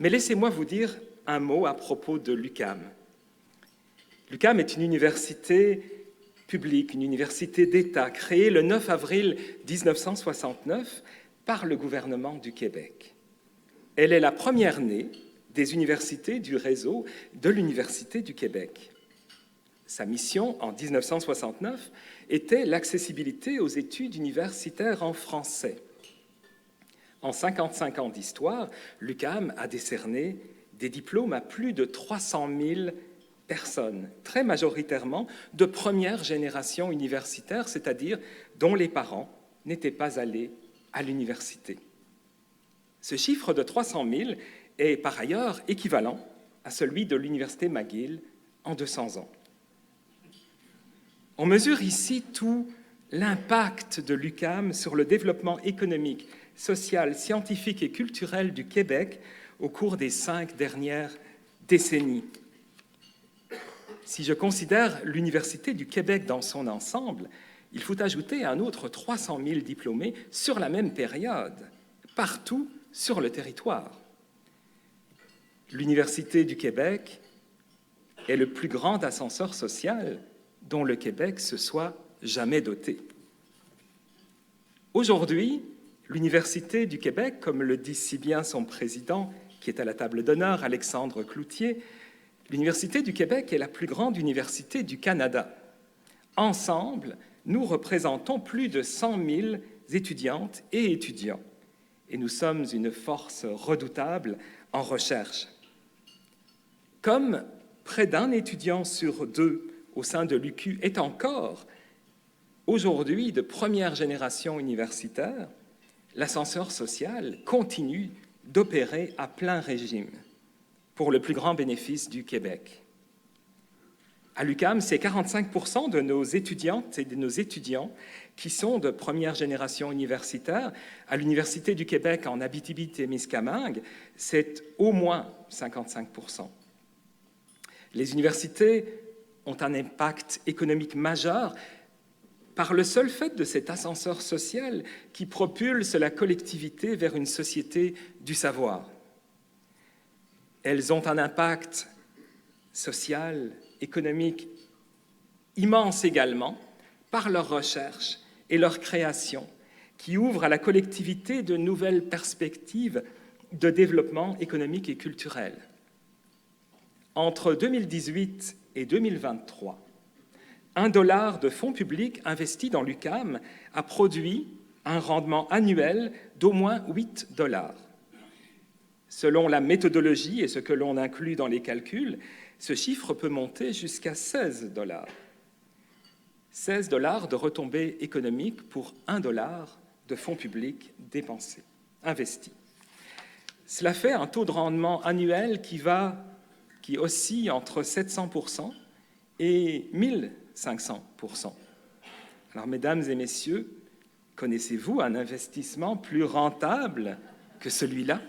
Mais laissez-moi vous dire un mot à propos de l'UQAM. L'UQAM est une université publique, une université d'État, créée le 9 avril 1969 par le gouvernement du Québec. Elle est la première née des universités du réseau de l'Université du Québec. Sa mission, en 1969, était l'accessibilité aux études universitaires en français. En 55 ans d'histoire, l'UQAM a décerné des diplômes à plus de 300 000 personnes, très majoritairement de première génération universitaire, c'est-à-dire dont les parents n'étaient pas allés à l'université. Ce chiffre de 300 000 est par ailleurs équivalent à celui de l'Université McGill en 200 ans. On mesure ici tout l'impact de l'UQAM sur le développement économique, social, scientifique et culturel du Québec au cours des 5 dernières décennies. Si je considère l'Université du Québec dans son ensemble, il faut ajouter un autre 300 000 diplômés sur la même période, partout sur le territoire. L'Université du Québec est le plus grand ascenseur social dont le Québec se soit jamais doté. Aujourd'hui, l'Université du Québec, comme le dit si bien son président, qui est à la table d'honneur, Alexandre Cloutier, l'Université du Québec est la plus grande université du Canada. Ensemble, nous représentons plus de 100 000 étudiantes et étudiants, et nous sommes une force redoutable en recherche. Comme près d'un étudiant sur 2 au sein de l'UQ est encore aujourd'hui de première génération universitaire, l'ascenseur social continue d'opérer à plein régime pour le plus grand bénéfice du Québec. À l'UQAM, c'est 45% de nos étudiantes et de nos étudiants qui sont de première génération universitaire. À l'Université du Québec, en Abitibi-Témiscamingue, c'est au moins 55%. Les universités ont un impact économique majeur par le seul fait de cet ascenseur social qui propulse la collectivité vers une société du savoir. Elles ont un impact social, économique immense également par leur recherche et leur création qui ouvrent à la collectivité de nouvelles perspectives de développement économique et culturel. Entre 2018 et 2023, $1 de fonds publics investis dans l'UQAM a produit un rendement annuel d'au moins $8. Selon la méthodologie et ce que l'on inclut dans les calculs, ce chiffre peut monter jusqu'à $16. $16 de retombées économiques pour $1 de fonds publics dépensés, investis. Cela fait un taux de rendement annuel qui oscille entre 700% et 1500%. Alors, mesdames et messieurs, connaissez-vous un investissement plus rentable que celui-là?